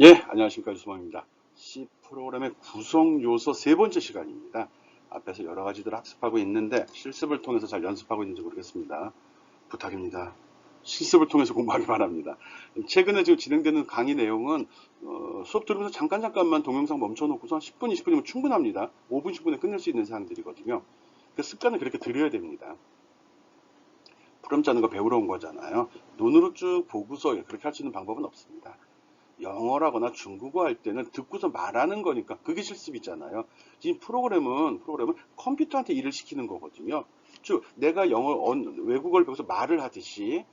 예, 안녕하십니까. 유수망입니다. C 프로그램의 구성 요소 세 번째 시간입니다. 앞에서 여러 가지들 학습하고 있는데 실습을 통해서 잘 연습하고 있는지 모르겠습니다. 부탁입니다. 실습을 통해서 공부하기 바랍니다. 최근에 지금 진행되는 강의 내용은 수업 들으면서 잠깐만 동영상 멈춰놓고서 한 10분, 20분이면 충분합니다. 5분, 10분에 끝낼 수 있는 사항들이거든요. 그 습관을 그렇게 들여야 됩니다. 프롬 짜는 거 배우러 온 거잖아요. 눈으로 쭉 보고서 그렇게 할 수 있는 방법은 없습니다. 영어라거나 중국어 할 때는 듣고서 말하는 거니까 그게 실습이잖아요. 이 프로그램은 컴퓨터한테 일을 시키는 거거든요. 즉 내가 외국어를 배워서 말을 하듯이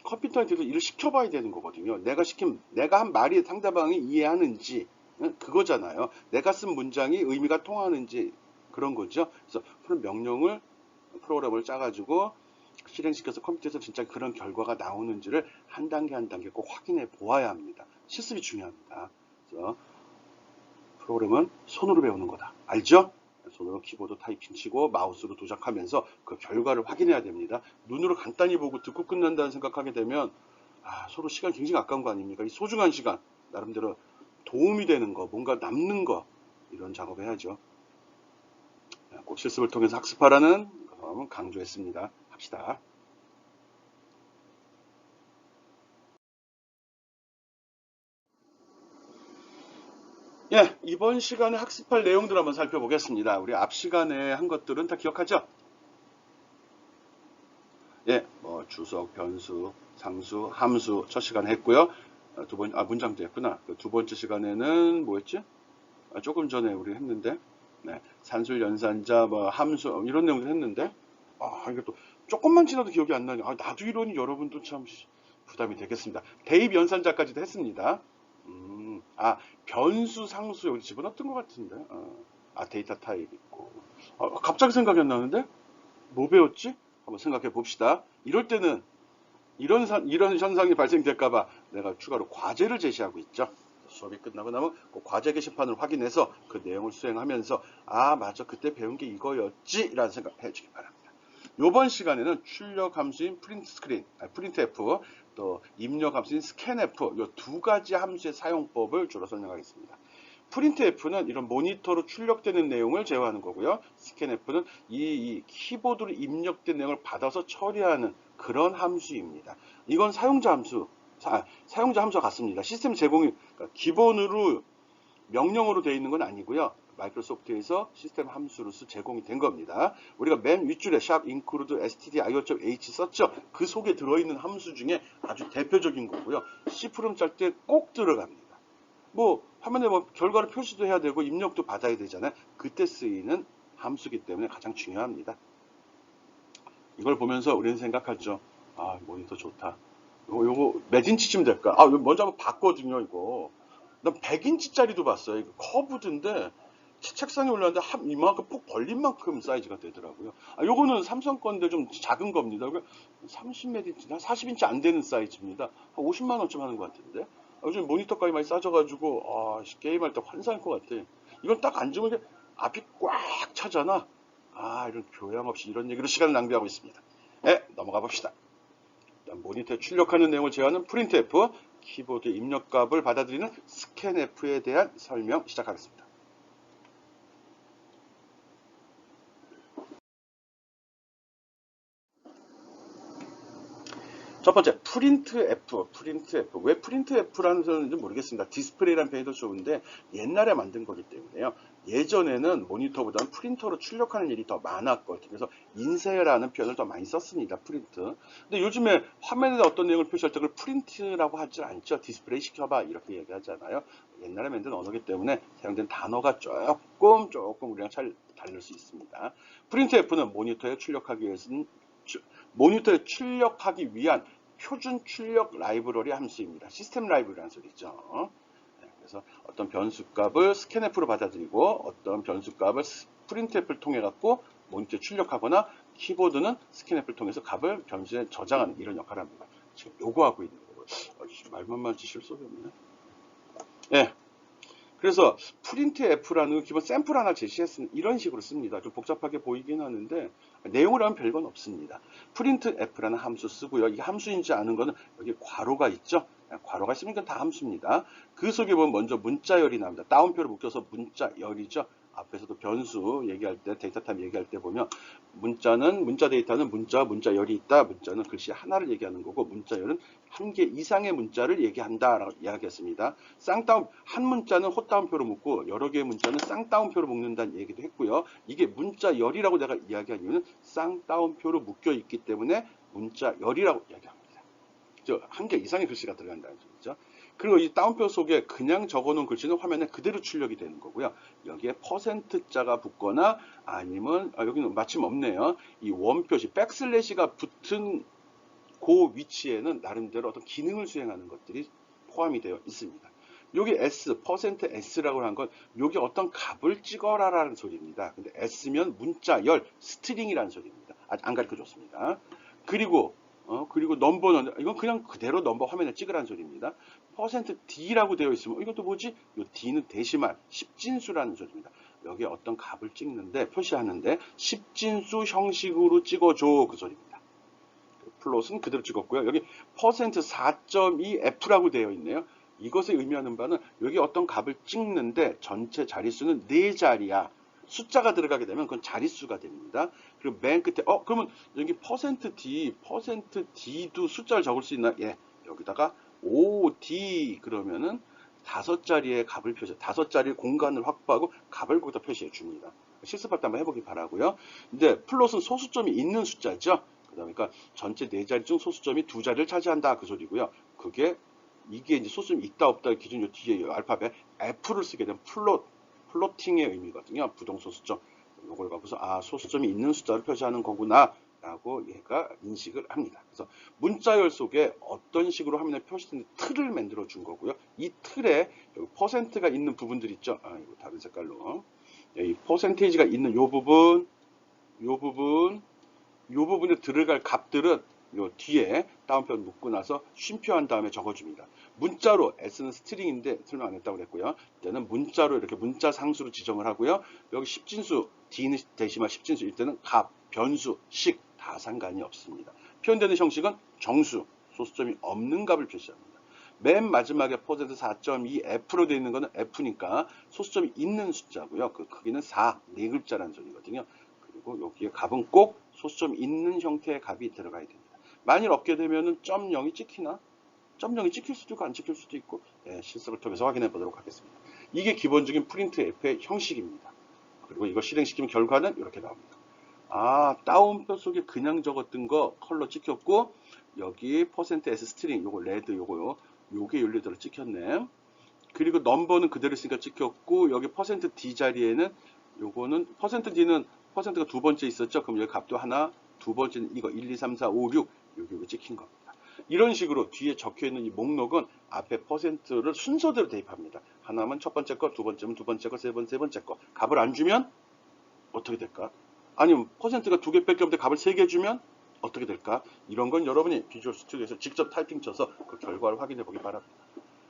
컴퓨터한테도 일을 시켜봐야 되는 거거든요. 내가 한 말이 상대방이 이해하는지 그거잖아요. 내가 쓴 문장이 의미가 통하는지 그런 거죠. 그래서 그런 프로그램을 짜가지고 실행시켜서 컴퓨터에서 진짜 그런 결과가 나오는지를 한 단계 한 단계 꼭 확인해 보아야 합니다. 실습이 중요합니다. 그래서 프로그램은 손으로 배우는 거다. 알죠? 손으로 키보드 타이핑 치고 마우스로 도작하면서 그 결과를 확인해야 됩니다. 눈으로 간단히 보고 듣고 끝난다는 생각하게 되면 서로 시간 굉장히 아까운 거 아닙니까? 이 소중한 시간 나름대로 도움이 되는 거, 뭔가 남는 거 이런 작업을 해야죠. 꼭 실습을 통해서 학습하라는 거 강조했습니다. 합시다. 예, 이번 시간에 학습할 내용들 한번 살펴보겠습니다. 우리 앞 시간에 한 것들은 다 기억하죠? 예, 뭐 주석, 변수, 상수, 함수 첫 시간에 했고요. 문장도 했구나. 두 번째 시간에는 뭐였지? 조금 전에 우리 했는데, 네, 산술, 연산자, 뭐 함수 이런 내용들 했는데, 이게 또 조금만 지나도 기억이 안 나냐. 나도 이러니 여러분도 참 부담이 되겠습니다. 대입 연산자까지도 했습니다. 변수, 상수 여기 집어넣었던 것 같은데. 데이터 타입 있고. 갑자기 생각이 안 나는데? 뭐 배웠지? 한번 생각해 봅시다. 이럴 때는 이런 현상이 발생될까봐 내가 추가로 과제를 제시하고 있죠. 수업이 끝나고 나면 그 과제 게시판을 확인해서 그 내용을 수행하면서 맞아 그때 배운 게 이거였지 라는 생각 해주기 바랍니다. 이번 시간에는 출력 함수인 프린트F 또 입력 함수인 스캔F 이 두 가지 함수의 사용법을 주로 설명하겠습니다. 프린트F는 이런 모니터로 출력되는 내용을 제어하는 거고요. 스캔F는 이 키보드로 입력된 내용을 받아서 처리하는 그런 함수입니다. 이건 사용자 함수와 같습니다. 시스템 제공이 그러니까 기본으로 명령어로 되어 있는 건 아니고요. 마이크로소프트에서 시스템 함수로서 제공이 된 겁니다. 우리가 맨 윗줄에 샵 include stdio.h 썼죠. 그 속에 들어있는 함수 중에 아주 대표적인 거고요. C 프롬 짤 때 꼭 들어갑니다. 뭐 화면에 뭐 결과를 표시도 해야 되고 입력도 받아야 되잖아요. 그때 쓰이는 함수기 때문에 가장 중요합니다. 이걸 보면서 우리는 생각하죠. 모니터 좋다. 요거 몇 인치쯤 될까? 먼저 한번 봤거든요, 이거. 난 100인치짜리도 봤어요. 이거 커브드인데 책상에 올렸는데 이만큼 푹 벌린 만큼 사이즈가 되더라고요. 요거는 삼성 건데 좀 작은 겁니다. 30몇 인치, 40인치 안 되는 사이즈입니다. 한 50만 원쯤 하는 것 같은데. 요즘 모니터 값이 많이 싸져가지고 게임할 때 환상일 것 같아. 이건 딱 앉으면 이게 앞이 꽉 차잖아. 이런 교양 없이 이런 얘기로 시간을 낭비하고 있습니다. 네, 넘어가 봅시다. 모니터에 출력하는 내용을 제어하는 프린트F, 키보드 입력값을 받아들이는 스캔F에 대한 설명 시작하겠습니다. 첫 번째, 프린트F. 왜 프린트F라는 소리인지 모르겠습니다. 디스플레이란 표현이 더 좋은데 옛날에 만든 거기 때문에요. 예전에는 모니터보다는 프린터로 출력하는 일이 더 많았거든요. 그래서 인쇄라는 표현을 더 많이 썼습니다. 프린트. 근데 요즘에 화면에 어떤 내용을 표시할 때 그걸 프린트라고 하지 않죠. 디스플레이 시켜봐 이렇게 얘기하잖아요. 옛날에 만든 언어기 때문에 사용된 단어가 조금 우리랑 잘 다를 수 있습니다. 프린트F는 모니터에 출력하기 위한 표준 출력 라이브러리 함수입니다. 시스템 라이브러리라는 소리죠. 그래서 어떤 변수값을 스캔F로 받아들이고 어떤 변수값을 프린트F를 통해 갖고 모니터에 출력하거나 키보드는 스캔F를 통해서 값을 변수에 저장하는 이런 역할을 합니다. 지금 요거 하고 있는 거고 말만 많지 실소리 없네. 예, 그래서 프린트F라는 기본 샘플 하나 제시했으면 이런 식으로 씁니다. 좀 복잡하게 보이긴 하는데 내용을 하면 별건 없습니다. 프린트F라는 함수 쓰고요. 이게 함수인지 아는 거는 여기 괄호가 있죠. 괄호가 있으면 이건 다 함수입니다. 그 속에 보면 먼저 문자열이 나옵니다. 따옴표로 묶여서 문자열이죠. 앞에서도 변수 얘기할 때, 데이터 타입 얘기할 때 보면 문자 데이터는 문자열이 있다. 문자는 글씨 하나를 얘기하는 거고 문자열은 한 개 이상의 문자를 얘기한다라고 이야기했습니다. 한 문자는 헛따옴표로 묶고 여러 개의 문자는 쌍따옴표로 묶는다는 얘기도 했고요. 이게 문자열이라고 내가 이야기한 이유는 쌍따옴표로 묶여 있기 때문에 문자열이라고 이야기합니다. 한 개 이상의 글씨가 들어간다는 소리죠. 그리고 이 따옴표 속에 그냥 적어놓은 글씨는 화면에 그대로 출력이 되는 거고요. 여기에 %자가 붙거나 아니면 여기는 마침 없네요. 이 원표시 백슬래시가 붙은 그 위치에는 나름대로 어떤 기능을 수행하는 것들이 포함이 되어 있습니다. 여기 %S라고 한 건 여기 어떤 값을 찍어라라는 소리입니다. 근데 S면 문자열, 스트링이라는 소리입니다. 아직 안 가르쳐 줬습니다. 그리고 넘버는 이건 그냥 그대로 넘버 화면에 찍으라는 소리입니다. %D라고 되어 있으면 이것도 뭐지? 이 D는 데시말, 십진수라는 소리입니다. 여기에 어떤 값을 찍는데 표시하는데 십진수 형식으로 찍어줘 그 소리입니다. 플롯은 그대로 찍었고요. 여기 %4.2F라고 되어 있네요. 이것에 의미하는 바는 여기 어떤 값을 찍는데 전체 자릿수는 4자리야. 숫자가 들어가게 되면 그건 자릿수가 됩니다. 그리고 맨 끝에 그러면 여기 %D도 숫자를 적을 수 있나? 예. 여기다가 OD 그러면은 5자리의 값을 표시, 5자리 공간을 확보하고 값을 거기다 표시해 줍니다. 실습할 때 한번 해보기 바라고요. 근데 플롯은 소수점이 있는 숫자죠. 그러니까 전체 4자리 중 소수점이 2자리를 차지한다 그 소리고요. 이게 이제 소수점이 있다 없다 기준 요 뒤에 알파벳 F를 쓰게 되면 플로팅의 의미거든요. 부동소수점. 이걸 갖고서 소수점이 있는 숫자를 표시하는 거구나 라고 얘가 인식을 합니다. 그래서 문자열 속에 어떤 식으로 화면에 표시되는 틀을 만들어 준 거고요. 이 틀에 여기 %가 있는 부분들 있죠. 이거 다른 색깔로. 이 %가 있는 요 부분에 들어갈 값들은 요 뒤에 따옴표를 묶고 나서 쉼표한 다음에 적어줍니다. 문자로 S는 스트링인데 설명 안 했다고 그랬고요. 이때는 문자로 이렇게 문자 상수로 지정을 하고요. 여기 십진수 D는 데시말 십진수일 때는 값, 변수, 식 다 상관이 없습니다. 표현되는 형식은 정수, 소수점이 없는 값을 표시합니다. 맨 마지막에 %4.2F로 되어 있는 거는 F니까 소수점이 있는 숫자고요. 그 크기는 4, 4글자라는 소리거든요. 그리고 여기에 값은 꼭 소수점이 있는 형태의 값이 들어가야 됩니다. 만일 없게 되면은 .0이 찍히나? .0이 찍힐 수도 있고 안 찍힐 수도 있고 실습을 통해서 확인해 보도록 하겠습니다. 이게 기본적인 프린트F의 형식입니다. 그리고 이걸 실행시키면 결과는 이렇게 나옵니다. 따옴표 속에 그냥 적었던 거 컬러 찍혔고 여기 %S 스트링 요거 레드 요게 윤리대로 찍혔네. 그리고 넘버는 그대로 있으니까 찍혔고 여기 %D 자리에는 요거는 %D는 %가 두 번째 있었죠. 그럼 여기 값도 하나, 두 번째는 이거 1, 2, 3, 4, 5, 6 여기 찍힌 겁니다. 이런 식으로 뒤에 적혀 있는 이 목록은 앞에 %를 순서대로 대입합니다. 하나면 첫 번째 거, 두 번째면 두 번째 거, 세 번째 거. 값을 안 주면 어떻게 될까? 아니면 %가 두 개밖에 없는데 값을 3개 주면 어떻게 될까? 이런 건 여러분이 비주얼 스튜디오에서 직접 타이핑 쳐서 그 결과를 확인해 보기 바랍니다.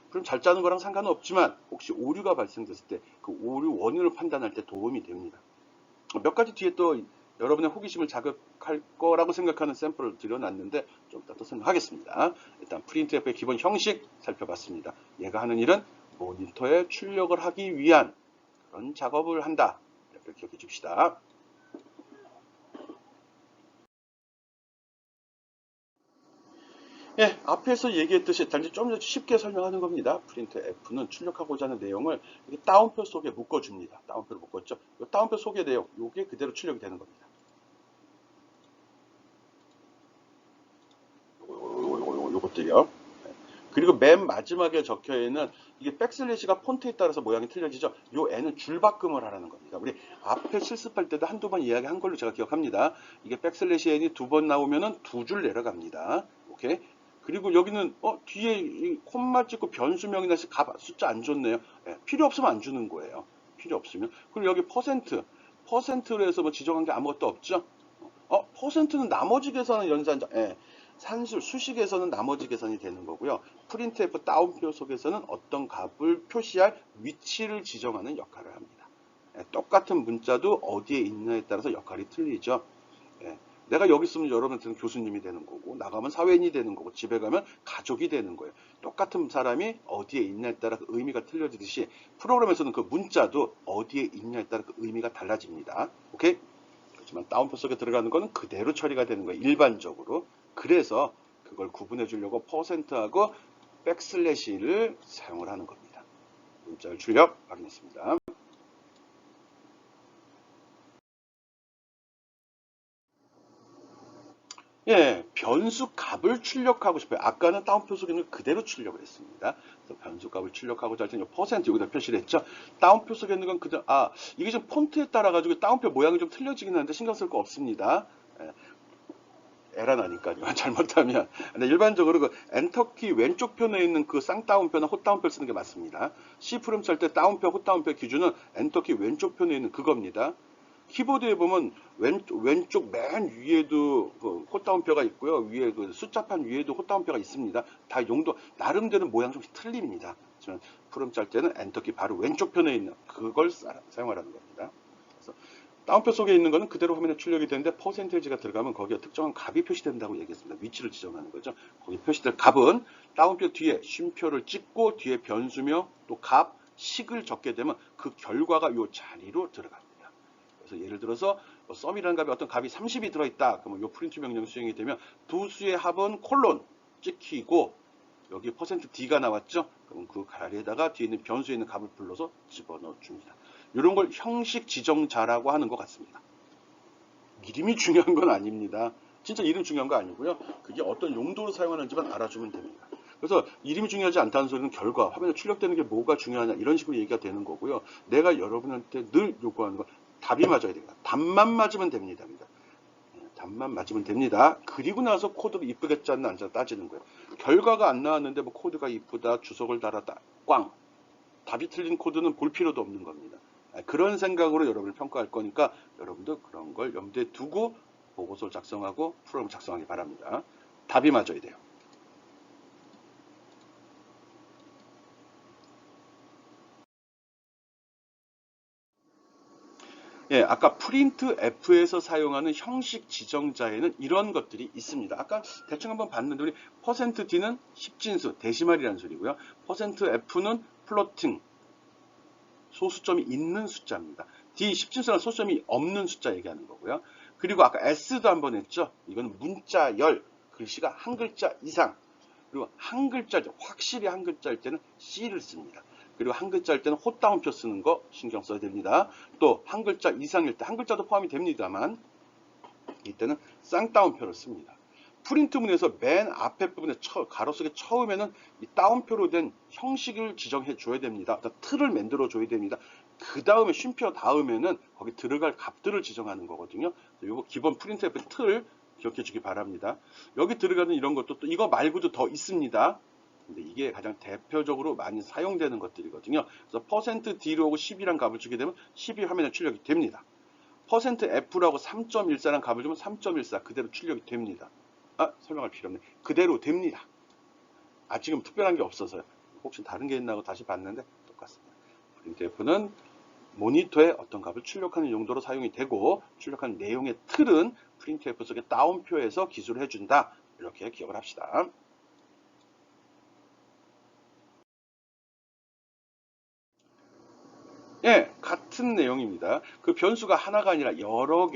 그럼 잘 짜는 거랑 상관은 없지만 혹시 오류가 발생됐을 때 그 오류 원인을 판단할 때 도움이 됩니다. 몇 가지 뒤에 또 여러분의 호기심을 자극할 거라고 생각하는 샘플을 드려놨는데 좀 이따 또 설명하겠습니다. 일단 프린트F의 기본 형식 살펴봤습니다. 얘가 하는 일은 모니터에 출력을 하기 위한 그런 작업을 한다. 이렇게 기억해 줍시다. 앞에서 얘기했듯이 단지 좀 더 쉽게 설명하는 겁니다. 프린트F는 출력하고자 하는 내용을 따옴표 속에 묶어줍니다. 따옴표를 묶었죠. 이 따옴표 속의 내용, 이게 그대로 출력이 되는 겁니다. 요것들이요. 그리고 맨 마지막에 적혀 있는 이게 백슬래시가 폰트에 따라서 모양이 틀려지죠. 요 N은 줄바꿈을 하라는 겁니다. 우리 앞에 실습할 때도 한두 번 이야기한 걸로 제가 기억합니다. 이게 백슬래시 N이 두 번 나오면은 두 줄 내려갑니다. 오케이. 그리고 여기는 뒤에 이 콤마 찍고 변수명이나 숫자 안 줬네요. 필요 없으면 안 주는 거예요. 필요 없으면. 그리고 여기 %로 해서 뭐 지정한 게 아무것도 없죠. %는 나머지 계산은 연산자. 수식에서는 나머지 계산이 되는 거고요. 프린트F 따옴표 속에서는 어떤 값을 표시할 위치를 지정하는 역할을 합니다. 똑같은 문자도 어디에 있느냐에 따라서 역할이 틀리죠. 내가 여기 있으면 여러분한테는 교수님이 되는 거고, 나가면 사회인이 되는 거고, 집에 가면 가족이 되는 거예요. 똑같은 사람이 어디에 있냐에 따라 그 의미가 틀려지듯이 프로그램에서는 그 문자도 어디에 있냐에 따라 그 의미가 달라집니다. 오케이? 그렇지만 다운표 속에 들어가는 거는 그대로 처리가 되는 거예요. 일반적으로. 그래서 그걸 구분해 주려고 퍼센트하고 백슬래시를 사용을 하는 겁니다. 문자열 출력 확인했습니다. 예, 변수 값을 출력하고 싶어요. 아까는 다운표 속에 있는 걸 그대로 출력을 했습니다. 그래서 변수 값을 출력하고자 할 때는 퍼센트 여기다 표시를 했죠. 다운표 속에 있는 건 그대로, 이게 좀 폰트에 따라 가지고 다운표 모양이 좀 틀려지긴 하는데 신경 쓸 거 없습니다. 예, 에라 나니까요. 잘못하면. 근데 일반적으로 그 엔터키 왼쪽 편에 있는 그 쌍다운표나 헛다운표를 쓰는 게 맞습니다. C 프롬 짤 때 다운표, 헛다운표 기준은 엔터키 왼쪽 편에 있는 그겁니다. 키보드에 보면 왼쪽 맨 위에도 그 헛다운표가 있고요. 위에 그 숫자판 위에도 헛다운표가 있습니다. 다 용도 나름대로 모양 좀 틀립니다. 하지만 프롬 짤 때는 엔터키 바로 왼쪽 편에 있는 그걸 사용하라는 겁니다. 그래서 다운표 속에 있는 거는 그대로 화면에 출력이 되는데 퍼센테이지가 들어가면 거기에 특정한 값이 표시된다고 얘기했습니다. 위치를 지정하는 거죠. 거기 표시될 값은 다운표 뒤에 쉼표를 찍고 뒤에 변수며 또 값, 식을 적게 되면 그 결과가 이 자리로 들어갑니다. 그래서 예를 들어서 뭐 썸이라는 값에 어떤 값이 30이 들어있다. 그러면 이 프린트 명령 수행이 되면 두 수의 합은 콜론 찍히고 여기 퍼센트 %D가 나왔죠. 그럼 그 자리에다가 뒤에 있는 변수에 있는 값을 불러서 집어넣어 줍니다. 이런 걸 형식 지정자라고 하는 것 같습니다. 이름이 중요한 건 아닙니다. 진짜 이름 중요한 거 아니고요. 그게 어떤 용도로 사용하는지만 알아주면 됩니다. 그래서 이름이 중요하지 않다는 소리는 결과, 화면에 출력되는 게 뭐가 중요하냐 이런 식으로 얘기가 되는 거고요. 내가 여러분한테 늘 요구하는 건 답이 맞아야 됩니다. 답만 맞으면 됩니다. 답만 맞으면 됩니다. 그리고 나서 코드를 이쁘게 짰나 안 짰나 따지는 거예요. 결과가 안 나왔는데 뭐 코드가 이쁘다, 주석을 달았다, 꽝. 답이 틀린 코드는 볼 필요도 없는 겁니다. 그런 생각으로 여러분을 평가할 거니까 여러분도 그런 걸 염두에 두고 보고서를 작성하고 프로그램을 작성하기 바랍니다. 답이 맞아야 돼요. 예, 아까 프린트 F에서 사용하는 형식 지정자에는 이런 것들이 있습니다. 아까 대충 한번 봤는데 우리 %D는 10진수, 데시말이라는 소리고요. %F는 플로팅, 소수점이 있는 숫자입니다. D 10진수는 소수점이 없는 숫자 얘기하는 거고요. 그리고 아까 S도 한번 했죠. 이건 문자열, 글씨가 한 글자 이상. 그리고 한 글자, 확실히 한 글자일 때는 C를 씁니다. 그리고 한 글자일 때는 헛다운표 쓰는 거 신경 써야 됩니다. 또 한 글자 이상일 때 한 글자도 포함이 됩니다만 이때는 쌍다운표를 씁니다. 프린트문에서 맨 앞에 부분에 가로 속에 처음에는 이 다운표로 된 형식을 지정해 줘야 됩니다. 틀을 만들어 줘야 됩니다. 그 다음에 쉼표 다음에는 거기 들어갈 값들을 지정하는 거거든요. 이거 기본 프린트F 틀 기억해 주기 바랍니다. 여기 들어가는 이런 것도 또 이거 말고도 더 있습니다. 근데 이게 가장 대표적으로 많이 사용되는 것들이거든요. 그래서 %D로 하고 10이란 값을 주게 되면 10이 화면에 출력이 됩니다. %F라고 3.14란 값을 주면 3.14 그대로 출력이 됩니다. 설명할 필요 없네. 그대로 됩니다. 지금 특별한 게 없어서요. 혹시 다른 게 있나 하고 다시 봤는데 똑같습니다. 프린트F는 모니터에 어떤 값을 출력하는 용도로 사용이 되고 출력하는 내용의 틀은 프린트F 속에 다운표에서 기술을 해준다. 이렇게 기억을 합시다. 예, 같은 내용입니다. 그 변수가 하나가 아니라 여러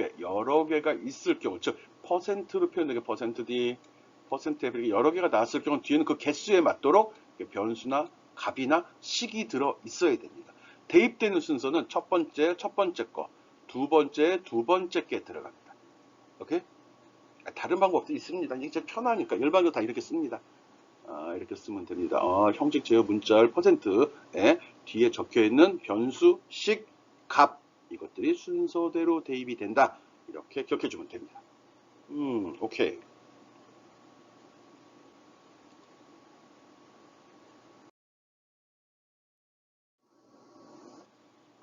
개가 있을 경우, 즉 %로 표현되게 %D, %F 이렇게 여러 개가 나왔을 경우 뒤에는 그 개수에 맞도록 변수나 값이나 식이 들어 있어야 됩니다. 대입되는 순서는 첫 번째 거, 두 번째 게 들어갑니다. 오케이? 다른 방법도 있습니다. 이게 제일 편하니까 일반적으로 다 이렇게 씁니다. 이렇게 쓰면 됩니다. 형식 제어 문자열 %에 뒤에 적혀 있는 변수, 식, 값 이것들이 순서대로 대입이 된다. 이렇게 기억해 주면 됩니다. 오케이.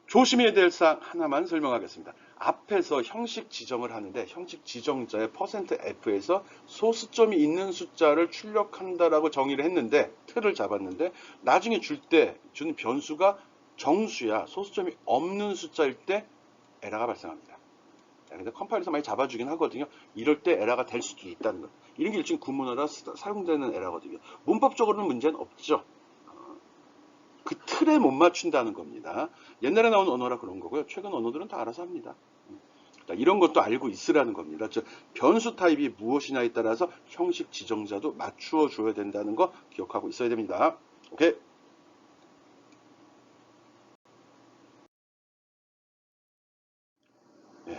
조심해야 될 사항 하나만 설명하겠습니다. 앞에서 형식 지정을 하는데 형식 지정자의 %F에서 소수점이 있는 숫자를 출력한다라고 정의를 했는데 틀을 잡았는데 나중에 주는 변수가 정수야 소수점이 없는 숫자일 때 에러가 발생합니다. 근데 컴파일에서 많이 잡아주긴 하거든요. 이럴 때 에러가 될 수도 있다는 거. 이런 게 일종의 구문어라 사용되는 에러거든요. 문법적으로는 문제는 없죠. 그 틀에 못 맞춘다는 겁니다. 옛날에 나온 언어라 그런 거고요. 최근 언어들은 다 알아서 합니다. 이런 것도 알고 있으라는 겁니다. 즉 변수 타입이 무엇이냐에 따라서 형식 지정자도 맞추어 줘야 된다는 거 기억하고 있어야 됩니다. 오케이. 예.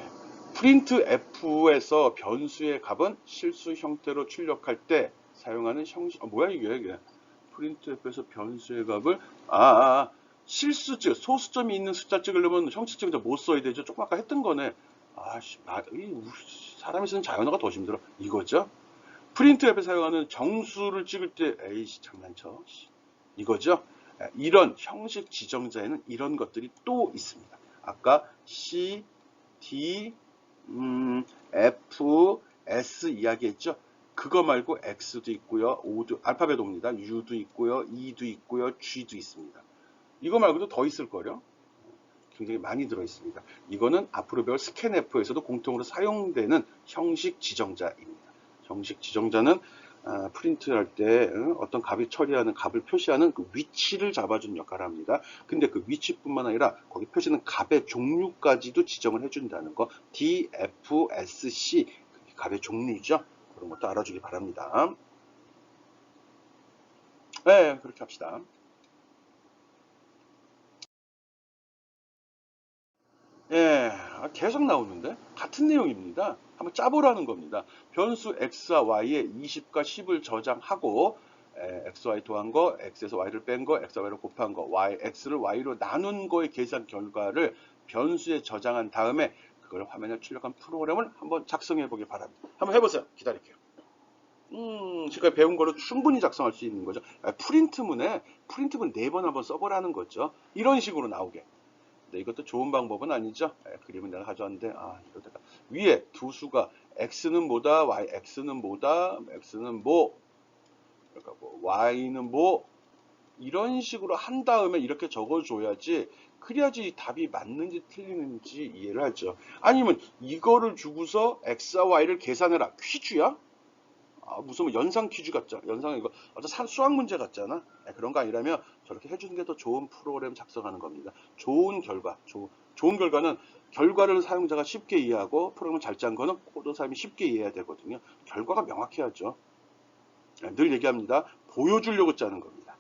프린트 F에서 변수의 값은 실수 형태로 출력할 때 사용하는 형식, 뭐야 이게. 프린트 F에서 변수의 값을, 실수즉, 소수점이 있는 숫자 찍으려면 형식 지정자 못 써야 되죠. 조금 아까 했던 거네. 사람이 쓰는 자연어가 더 힘들어. 이거죠. 프린트 앱에 사용하는 정수를 찍을 때, 에이씨, 장난쳐. 이거죠. 이런 형식 지정자에는 이런 것들이 또 있습니다. 아까 C, D, F, S 이야기했죠. 그거 말고 X도 있고요. O도, 알파벳 O입니다. U도 있고요. E도 있고요. G도 있습니다. 이거 말고도 더 있을 거요. 굉장히 많이 들어있습니다. 이거는 앞으로 배울 스캔F에서도 공통으로 사용되는 형식 지정자입니다. 형식 지정자는 프린트할 때 어떤 값이 처리하는 값을 표시하는 그 위치를 잡아주는 역할을 합니다. 근데 그 위치뿐만 아니라 거기 표시는 값의 종류까지도 지정을 해준다는 거. D, F, S, C 값의 종류죠. 그런 것도 알아주기 바랍니다. 네, 그렇게 합시다. 예, 계속 나오는데 같은 내용입니다. 한번 짜보라는 겁니다. 변수 x와 y에 20과 10을 저장하고 x, y 더한 거, x에서 y를 뺀 거, x, y를 곱한 거, x를 y로 나눈 거의 계산 결과를 변수에 저장한 다음에 그걸 화면에 출력한 프로그램을 한번 작성해 보기 바랍니다. 한번 해보세요. 기다릴게요. 지금까지 배운 거로 충분히 작성할 수 있는 거죠. 프린트문 4번 한번 써보라는 거죠. 이런 식으로 나오게. 네, 이것도 좋은 방법은 아니죠. 그림은 내가 가져왔는데, 이러다가 위에 두 수가 x는 뭐다, x는 뭐다, x는 뭐, 그러니까 뭐, y는 뭐, 이런 식으로 한 다음에 이렇게 적어줘야지, 그래야지 답이 맞는지 틀리는지 이해를 하죠. 아니면 이거를 주고서 x와 y를 계산해라. 퀴즈야? 무슨 뭐 연상 퀴즈 같죠? 연상 이거 어떤 수학 문제 같잖아. 그런 거 아니라면 저렇게 해주는 게 더 좋은 프로그램 작성하는 겁니다. 좋은 결과, 좋은 결과는 결과를 사용자가 쉽게 이해하고 프로그램을 잘 짠 거는 코드 사람이 쉽게 이해해야 되거든요. 결과가 명확해야죠. 늘 얘기합니다. 보여주려고 짜는 겁니다.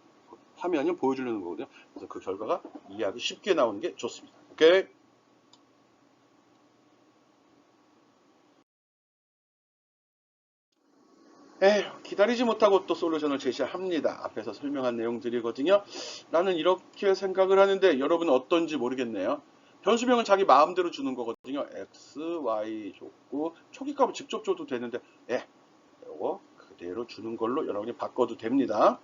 화면이 보여주려는 거거든요. 그래서 그 결과가 이해하기 쉽게 나오는 게 좋습니다. 오케이? 기다리지 못하고 또 솔루션을 제시합니다. 앞에서 설명한 내용들이거든요. 나는 이렇게 생각을 하는데 여러분은 어떤지 모르겠네요. 변수명은 자기 마음대로 주는 거거든요. x, y 줬고 초기값을 직접 줘도 되는데 이거 그대로 주는 걸로 여러분이 바꿔도 됩니다.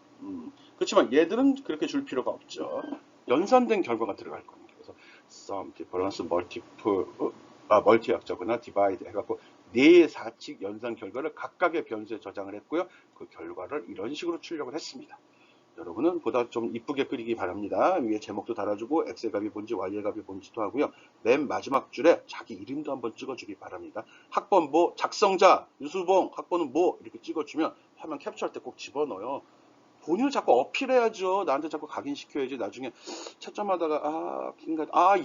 그렇지만 얘들은 그렇게 줄 필요가 없죠. 연산된 결과가 들어갈 겁니다. 그래서 sum, difference, 멀티 약자거나 divide 해갖고 네 사칙 연산 결과를 각각의 변수에 저장을 했고요. 그 결과를 이런 식으로 출력을 했습니다. 여러분은 보다 좀 이쁘게 그리기 바랍니다. 위에 제목도 달아주고 x의 값이 뭔지 y의 값이 뭔지도 하고요. 맨 마지막 줄에 자기 이름도 한번 찍어주기 바랍니다. 학번 뭐, 작성자, 유수봉, 학번은 뭐 이렇게 찍어주면 화면 캡처할 때 꼭 집어넣어요. 본인을 자꾸 어필해야죠. 나한테 자꾸 각인시켜야지. 나중에 채점하다가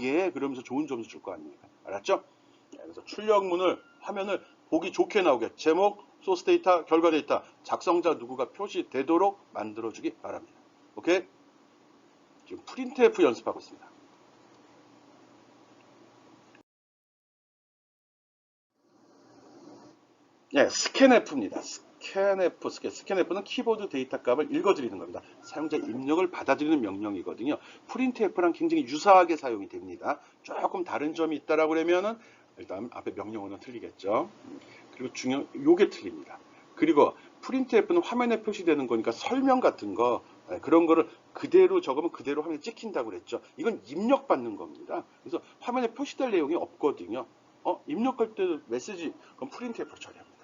예 그러면서 좋은 점수 줄 거 아닙니까? 알았죠? 그래서 출력문을 화면을 보기 좋게 나오게 제목, 소스 데이터, 결과 데이터, 작성자 누구가 표시되도록 만들어주기 바랍니다. 오케이? 지금 프린트F 연습하고 있습니다. 스캔F입니다. 스캔F는 키보드 데이터 값을 읽어드리는 겁니다. 사용자 입력을 받아들이는 명령이거든요. 프린트F랑 굉장히 유사하게 사용이 됩니다. 조금 다른 점이 있다라고 그러면은 일단 앞에 명령어는 틀리겠죠. 그리고 요게 틀립니다. 그리고 프린트F는 화면에 표시되는 거니까 설명 같은 거 그런 거를 그대로 적으면 그대로 화면에 찍힌다고 그랬죠. 이건 입력받는 겁니다. 그래서 화면에 표시될 내용이 없거든요. 입력할 때 메시지 그럼 프린트F로 처리합니다.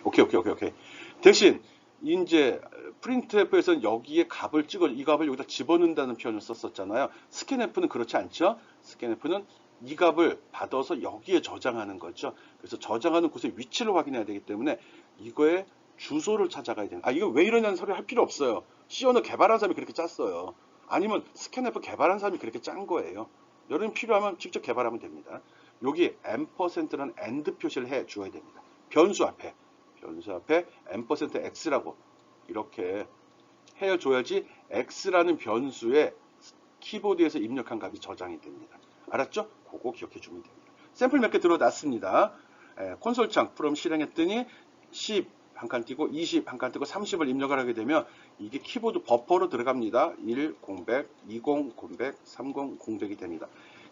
오케이. 대신 이제 프린트F에서는 여기에 이 값을 여기다 집어넣는다는 표현을 썼었잖아요. 스캔F는 그렇지 않죠. 스캔F는 이 값을 받아서 여기에 저장하는 거죠. 그래서 저장하는 곳의 위치를 확인해야 되기 때문에 이거의 주소를 찾아가야 돼요. 이거 왜 이러냐는 소리 할 필요 없어요. C 언어 개발한 사람이 그렇게 짰어요. 아니면 스캔F 개발한 사람이 그렇게 짠 거예요. 여러분 필요하면 직접 개발하면 됩니다. 여기 %라는 AND 표시를 해 주어야 됩니다. 변수 앞에 %x라고 이렇게 해줘야지 x라는 변수에 키보드에서 입력한 값이 저장이 됩니다. 알았죠? 그거 기억해 주면 됩니다. 샘플 몇 개 들어놨습니다. 콘솔 창 프롬 실행했더니 10 한 칸 띄고 20 한 칸 띄고 30을 입력을 하게 되면 이게 키보드 버퍼로 들어갑니다. 1 공백, 20 공백, 30 공백이 됩니다.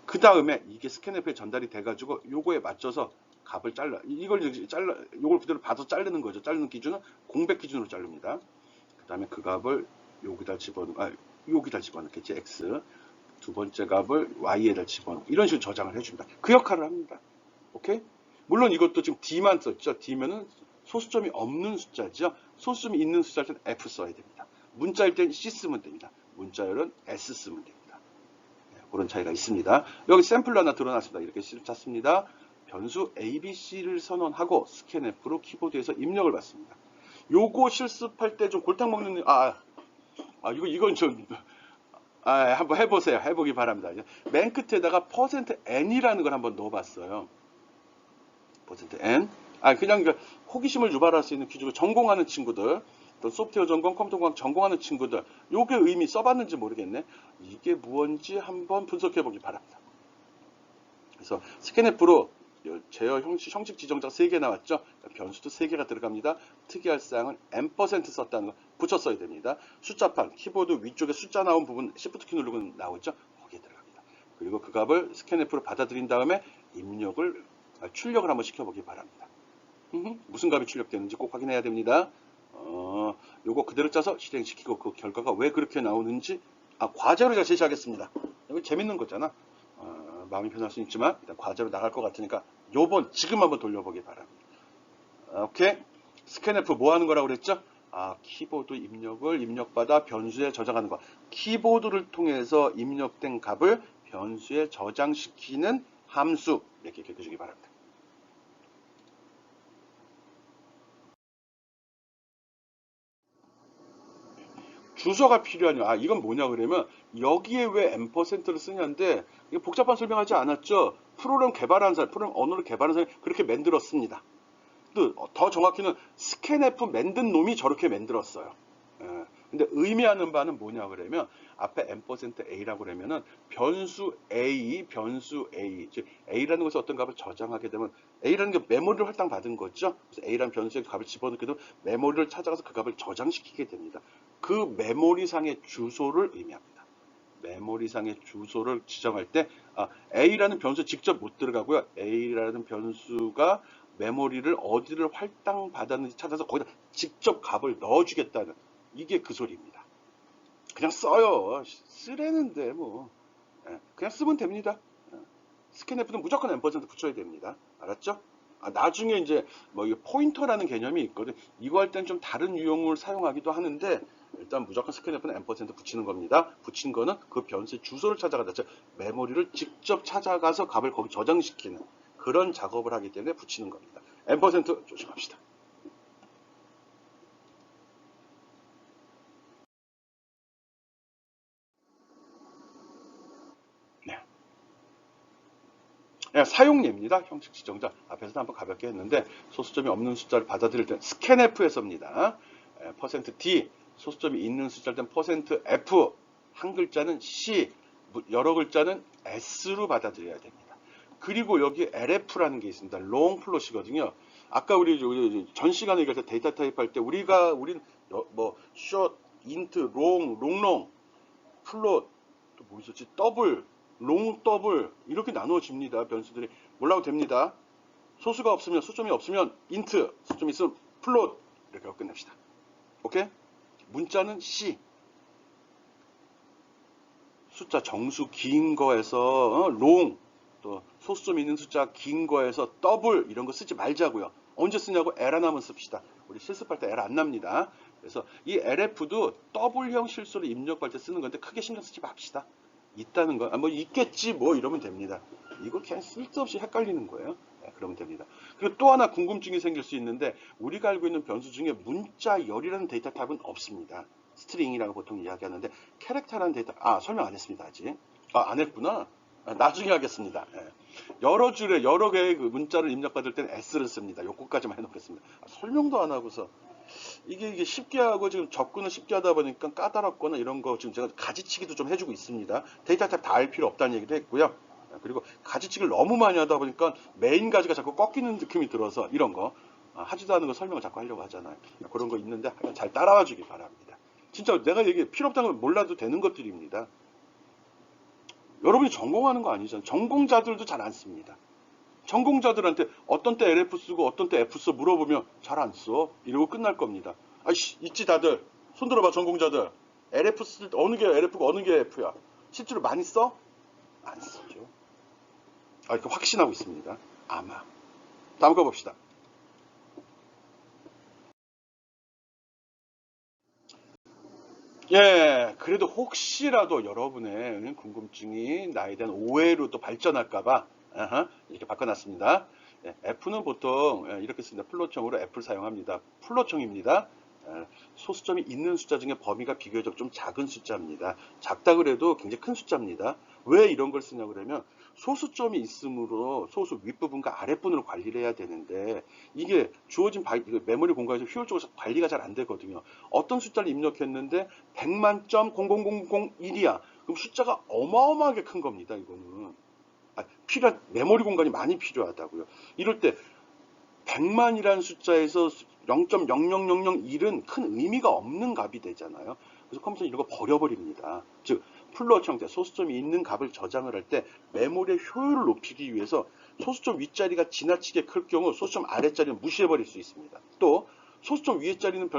그 다음에 이게 스캔F에 전달이 돼가지고 요거에 맞춰서 값을 요걸 그대로 봐서 자르는 거죠. 자르는 기준은 공백 기준으로 자릅니다. 그 다음에 그 값을 여기다 집어넣겠지, x. 두 번째 값을 y에다 집어넣고 이런 식으로 저장을 해줍니다. 그 역할을 합니다. 오케이? 물론 이것도 지금 d만 썼죠. d면은 소수점이 없는 숫자죠. 소수점이 있는 숫자일 때는 f 써야 됩니다. 문자일 때는 c 쓰면 됩니다. 문자열은 s 쓰면 됩니다. 네, 그런 차이가 있습니다. 여기 샘플로 하나 드러났습니다. 이렇게 C를 찾습니다. 변수 ABC를 선언하고 스캔F로 키보드에서 입력을 받습니다. 요거 실습할 때 좀 골탕 먹는 이건 좀 한번 해보세요. 해보기 바랍니다. 맨 끝에다가 %n이라는 걸 한번 넣어봤어요. %n. 그냥 호기심을 유발할 수 있는 퀴즈고 전공하는 친구들, 또 소프트웨어 전공, 컴퓨터 공학 전공하는 친구들, 요게 의미 써봤는지 모르겠네. 이게 무언지 한번 분석해보기 바랍니다. 그래서 스캔F로 제어 형식 지정자가 3개 나왔죠. 변수도 3개가 들어갑니다. 특이할 사항은 %, 썼다는 거 붙였어야 됩니다. 숫자판, 키보드 위쪽에 숫자 나온 부분 Shift 키 누르면 나오죠. 거기에 들어갑니다. 그리고 그 값을 스캔F로 받아들인 다음에 출력을 한번 시켜보기 바랍니다. 무슨 값이 출력되는지 꼭 확인해야 됩니다. 요거 그대로 짜서 실행시키고 그 결과가 왜 그렇게 나오는지 과제로 제가 제시하겠습니다. 이거 재밌는 거잖아. 마음이 편할 수 있지만 일단 과제로 나갈 것 같으니까 지금 한번 돌려보기 바랍니다. 오케이. 스캔F 뭐 하는 거라고 그랬죠? 키보드 입력받아 변수에 저장하는 거. 키보드를 통해서 입력된 값을 변수에 저장시키는 함수. 이렇게 기억해 주기 바랍니다. 주소가 필요하냐? 이건 뭐냐 그러면 여기에 왜 %를 쓰냐인데 이게 복잡한 설명하지 않았죠? 프로그램 언어를 개발한 사람이 그렇게 만들었습니다. 또 더 정확히는 스캔F 만든 놈이 저렇게 만들었어요. 근데 의미하는 바는 뭐냐 그러면 앞에 %a라고 그러면은 변수 A, 즉 A라는 것을 어떤 값을 저장하게 되면 A라는 게 메모리를 할당받은 거죠. 그래서 A라는 변수의 값을 집어넣게 되면 메모리를 찾아가서 그 값을 저장시키게 됩니다. 그 메모리상의 주소를 의미합니다. 메모리상의 주소를 지정할 때 A라는 변수 직접 못 들어가고요. A라는 변수가 메모리를 어디를 할당받았는지 찾아서 거기다 직접 값을 넣어주겠다는 이게 그 소리입니다. 그냥 써요. 쓰라는데 뭐 그냥 쓰면 됩니다. 스캔F는 무조건 %, 붙여야 됩니다. 알았죠? 나중에 이제 이 포인터라는 개념이 있거든. 이거 할 땐 좀 다른 유형을 사용하기도 하는데 일단 무조건 스캔F는 %, 붙이는 겁니다. 붙인 거는 그 변수의 주소를 찾아가다 즉 메모리를 직접 찾아가서 값을 거기 저장시키는 그런 작업을 하기 때문에 붙이는 겁니다. %, 조심합시다. 사용예입니다. 형식 지정자 앞에서도 한번 가볍게 했는데 소수점이 없는 숫자를 받아들일 때 스캔F에서입니다. %d 소수점이 있는 숫자일 땐 %f 한 글자는 c 여러 글자는 s로 받아들여야 됩니다. 그리고 여기 lf라는 게 있습니다. long 플롯이거든요. 아까 우리 전 시간에 얘기할 때 데이터 타입 할 때 우린 short, int, long, 플롯 또 뭐 있었지? 더블 롱 더블 이렇게 나누어집니다. 변수들이 몰라도 됩니다. 소수가 없으면 소점이 없으면 인트 소점이 있으면 플롯 이렇게 하고 끝냅시다. 오케이? 문자는 C 숫자 정수 긴 거에서 롱 또 소수점 있는 숫자 긴 거에서 더블 이런 거 쓰지 말자고요. 언제 쓰냐고 L 하나만 씁시다. 우리 실습할 때 L 안 납니다. 그래서 이 LF도 W형 실수를 입력할 때 쓰는 건데 크게 신경 쓰지 맙시다. 있다는 거, 뭐 있겠지 뭐 이러면 됩니다. 이거 그냥 쓸데없이 헷갈리는 거예요. 네, 그러면 됩니다. 그리고 또 하나 궁금증이 생길 수 있는데 우리가 알고 있는 변수 중에 문자열이라는 데이터 타입은 없습니다. 스트링이라고 보통 이야기하는데 캐릭터라는 데이터 설명 안 했습니다. 아직. 안 했구나. 나중에 하겠습니다. 예. 여러 줄에 여러 개의 그 문자를 입력받을 때는 S를 씁니다. 요거까지만 해놓겠습니다. 설명도 안 하고서 이게 쉽게 하고 지금 접근을 쉽게 하다 보니까 까다롭거나 이런 거 지금 제가 가지치기도 좀 해주고 있습니다. 데이터 타입 다 알 필요 없다는 얘기도 했고요. 그리고 가지치기를 너무 많이 하다 보니까 메인 가지가 자꾸 꺾이는 느낌이 들어서 이런 거 하지도 않은 거 설명을 자꾸 하려고 하잖아요. 그런 거 있는데 잘 따라와 주기 바랍니다. 진짜 내가 얘기 필요 없다는 걸 몰라도 되는 것들입니다. 여러분이 전공하는 거 아니잖아요. 전공자들도 잘 안 씁니다. 전공자들한테 어떤 때 LF 쓰고 어떤 때 F 써 물어보면 잘 안 써. 이러고 끝날 겁니다. 아이씨, 있지 다들. 손 들어봐, 전공자들. LF 쓸 때 어느 게 LF고 어느 게 F야. 실제로 많이 써? 안 쓰죠. 이렇게 확신하고 있습니다. 아마. 다음 거 봅시다. 예, 그래도 혹시라도 여러분의 궁금증이 나에 대한 오해로 또 발전할까봐 이렇게 바꿔놨습니다. 예, F는 보통 이렇게 씁니다. 플롯형으로 F를 사용합니다. 플롯형입니다. 소수점이 있는 숫자 중에 범위가 비교적 좀 작은 숫자입니다. 작다 그래도 굉장히 큰 숫자입니다. 왜 이런 걸 쓰냐 그러면 소수점이 있으므로 소수 윗부분과 아랫부분을 관리를 해야 되는데 이게 주어진 메모리 공간에서 효율적으로 관리가 잘 안 되거든요. 어떤 숫자를 입력했는데 100만.00001이야. 그럼 숫자가 어마어마하게 큰 겁니다. 이거는. 필요한 메모리 공간이 많이 필요하다고요. 이럴 때 100만이라는 숫자에서 0.00001은 큰 의미가 없는 값이 되잖아요. 그래서 컴퓨터는 이런 거 버려버립니다. 즉 플롯 형태, 소수점이 있는 값을 저장을 할 때 메모리의 효율을 높이기 위해서 소수점 윗자리가 지나치게 클 경우 소수점 아랫자리는 무시해버릴 수 있습니다. 또 소수점 위에 자리는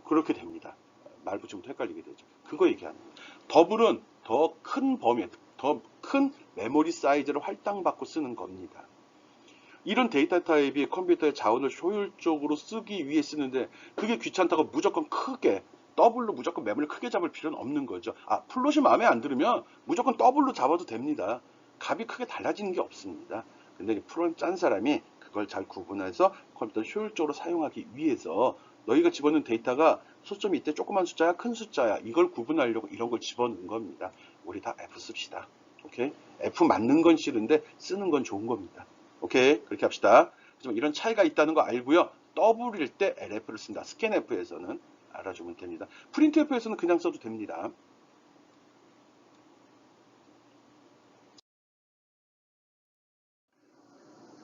그렇게 됩니다. 말 붙이면 헷갈리게 되죠. 그거 얘기하는 거예요. 더블은 더 큰 범위, 더 큰 메모리 사이즈를 할당받고 쓰는 겁니다. 이런 데이터 타입이 컴퓨터의 자원을 효율적으로 쓰기 위해 쓰는데 그게 귀찮다고 무조건 크게 더블로 무조건 메모리를 크게 잡을 필요는 없는 거죠. 플롯이 마음에 안 들으면 무조건 더블로 잡아도 됩니다. 값이 크게 달라지는 게 없습니다. 근데 프로그램 짠 사람이 그걸 잘 구분해서 컴퓨터를 효율적으로 사용하기 위해서 너희가 집어넣은 데이터가 소점이 이때 조그만 숫자야 큰 숫자야 이걸 구분하려고 이런 걸 집어넣은 겁니다. 우리 다 F 씁시다. 오케이? F 맞는 건 싫은데 쓰는 건 좋은 겁니다. 오케이, 그렇게 합시다. 하지만 이런 차이가 있다는 거 알고요. 더블일 때 LF를 쓴다. 스캔F에서는 알아주면 됩니다. 프린트F에서는 그냥 써도 됩니다.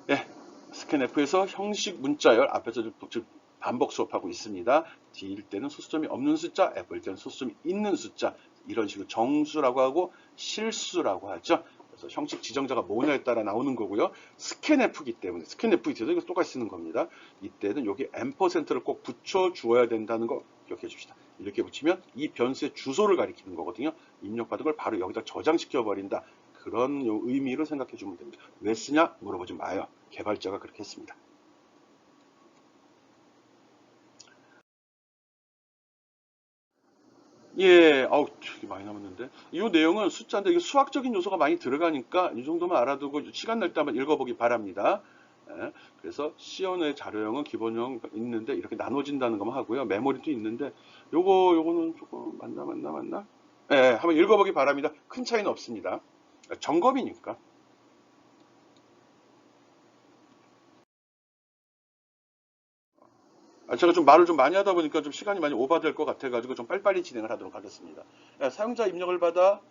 예, 스캔F에서 형식 문자열 앞에서 즉 반복 수업하고 있습니다. D일 때는 소수점이 없는 숫자, F일 때는 소수점이 있는 숫자 이런 식으로 정수라고 하고 실수라고 하죠. 그래서 형식 지정자가 뭐냐에 따라 나오는 거고요. 스캔F이기 때문에 스캔F이 돼서 이거 똑같이 쓰는 겁니다. 이때는 여기 %를 꼭 붙여 주어야 된다는 거 기억해 줍시다. 이렇게 붙이면 이 변수의 주소를 가리키는 거거든요. 입력받은 걸 바로 여기다 저장시켜 버린다. 그런 의미로 생각해 주면 됩니다. 왜 쓰냐 물어보지 마요. 개발자가 그렇게 했습니다. 예, 되게 많이 남았는데. 이 내용은 숫자인데 이게 수학적인 요소가 많이 들어가니까 이 정도만 알아두고 시간 날 때 한번 읽어보기 바랍니다. 예, 그래서 C언의 자료형은 기본형 있는데 이렇게 나눠진다는 것만 하고요. 메모리도 있는데 요거는 조금 맞나? 예, 한번 읽어보기 바랍니다. 큰 차이는 없습니다. 점검이니까. 제가 좀 말을 좀 많이 하다 보니까 좀 시간이 많이 오버될 것 같아가지고 좀 빨리빨리 진행을 하도록 하겠습니다. 사용자 입력을 받아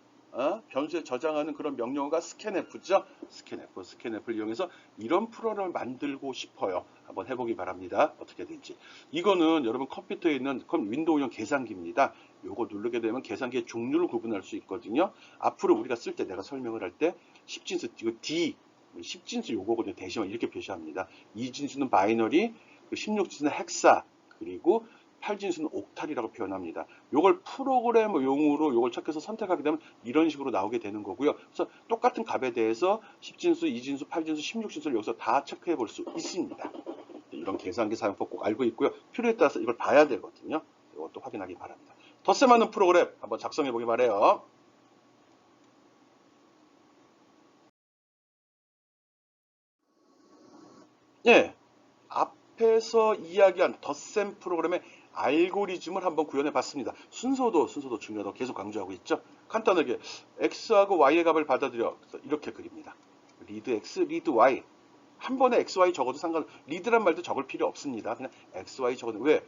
변수에 저장하는 그런 명령어가 스캔F죠. 스캔F를 이용해서 이런 프로그램을 만들고 싶어요. 한번 해보기 바랍니다. 어떻게 될지. 이거는 여러분 컴퓨터에 있는 윈도우용 계산기입니다. 요거 누르게 되면 계산기의 종류를 구분할 수 있거든요. 앞으로 우리가 쓸 때 내가 설명을 할 때 10진수, 이거 D, 10진수 요거거든요. 대신만 이렇게 표시합니다. 2진수는 바이너리, 16진수는 헥사, 그리고 8진수는 옥탈이라고 표현합니다. 요걸 프로그램용으로 요걸 찾아서 선택하게 되면 이런 식으로 나오게 되는 거고요. 그래서 똑같은 값에 대해서 10진수, 2진수, 8진수, 16진수를 여기서 다 체크해 볼 수 있습니다. 이런 계산기 사용법 꼭 알고 있고요. 필요에 따라서 이걸 봐야 되거든요. 이것도 확인하기 바랍니다. 덧셈 하는 프로그램 한번 작성해 보기 바래요. 예, 앞에서 이야기한 덧셈 프로그램의 알고리즘을 한번 구현해 봤습니다. 순서도 중요하다고 계속 강조하고 있죠. 간단하게 x하고 y의 값을 받아들여 그래서 이렇게 그립니다. 리드 x, 리드 y. 한 번에 x, y 적어도 리드란 말도 적을 필요 없습니다. 그냥 x, y 적어도 왜?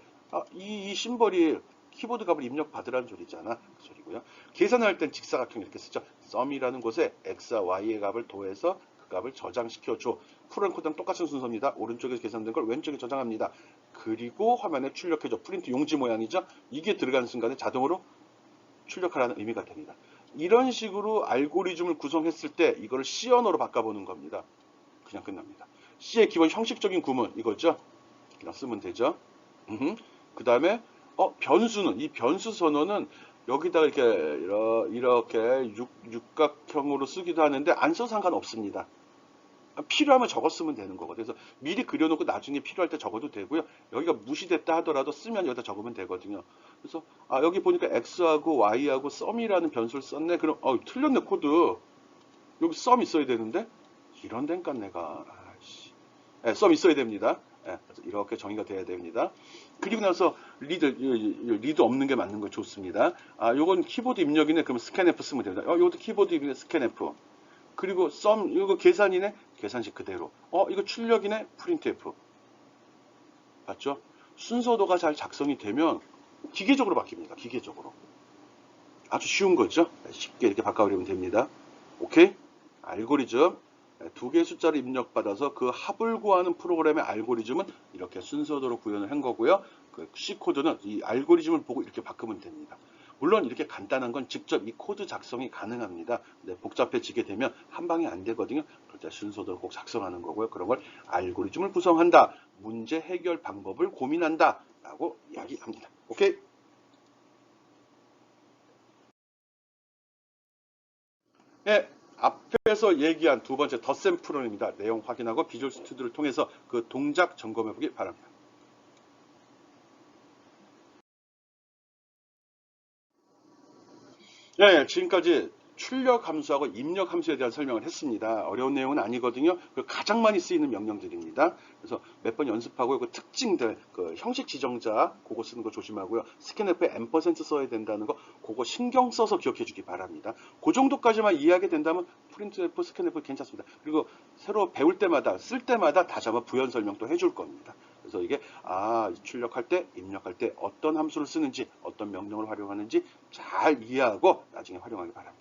이 심벌이 키보드 값을 입력받으라는 소리잖아. 그 소리고요. 계산할 땐 직사각형 이렇게 쓰죠. 썸이라는 곳에 x와 y의 값을 더해서 그 값을 저장시켜줘. 풀앤 코드랑 똑같은 순서입니다. 오른쪽에 계산된 걸 왼쪽에 저장합니다. 그리고 화면에 출력해줘. 프린트 용지 모양이죠. 이게 들어가는 순간에 자동으로 출력하라는 의미가 됩니다. 이런 식으로 알고리즘을 구성했을 때 이거를 C 언어로 바꿔보는 겁니다. 그냥 끝납니다. C의 기본 형식적인 구문 이거죠. 그냥 쓰면 되죠. 그 다음에 변수는 이 변수 선언은 여기다가 이렇게 육각형으로 쓰기도 하는데 안 써도 상관없습니다. 필요하면 적었으면 되는 거거든요. 그래서 미리 그려놓고 나중에 필요할 때 적어도 되고요. 여기가 무시됐다 하더라도 쓰면 여기다 적으면 되거든요. 그래서 여기 보니까 x하고 y하고 썸이라는 변수를 썼네. 그럼 틀렸네 코드. 여기 썸 있어야 되는데 이런 데니까 내가 썸 있어야 됩니다. 그래서 이렇게 정의가 돼야 됩니다. 그리고 나서 리드 없는 게 맞는 거 좋습니다. 요건 키보드 입력이네. 그러면 스캔F 쓰면 됩니다. 요것도 키보드 입력이네. 스캔F. 그리고 이거 계산이네. 계산식 그대로. 이거 출력이네. 프린트F. 봤죠? 순서도가 잘 작성이 되면 기계적으로 바뀝니다. 기계적으로. 아주 쉬운 거죠? 쉽게 이렇게 바꿔버리면 됩니다. 오케이? 알고리즘. 두 개의 숫자를 입력받아서 그 합을 구하는 프로그램의 알고리즘은 이렇게 순서대로 구현을 한 거고요. 그 C 코드는 이 알고리즘을 보고 이렇게 바꾸면 됩니다. 물론 이렇게 간단한 건 직접 이 코드 작성이 가능합니다. 근데 복잡해지게 되면 한 방에 안 되거든요. 그럴 때 순서대로 꼭 작성하는 거고요. 그런 걸 알고리즘을 구성한다. 문제 해결 방법을 고민한다. 라고 이야기합니다. 오케이? 네, 앞에서 얘기한 두 번째 덧셈 프로그램입니다. 내용 확인하고 비주얼 스튜디오를 통해서 그 동작 점검해 보기 바랍니다. 네, 지금까지 출력 함수하고 입력 함수에 대한 설명을 했습니다. 어려운 내용은 아니거든요. 가장 많이 쓰이는 명령들입니다. 그래서 몇 번 연습하고 그 특징들, 그 형식 지정자 그거 쓰는 거 조심하고요. 스캔F에 %, 써야 된다는 거 그거 신경 써서 기억해 주기 바랍니다. 그 정도까지만 이해하게 된다면 프린트F, 스캔F 괜찮습니다. 그리고 새로 배울 때마다 쓸 때마다 다시 한번 부연 설명도 해줄 겁니다. 그래서 이게 출력할 때, 입력할 때 어떤 함수를 쓰는지, 어떤 명령을 활용하는지 잘 이해하고 나중에 활용하기 바랍니다.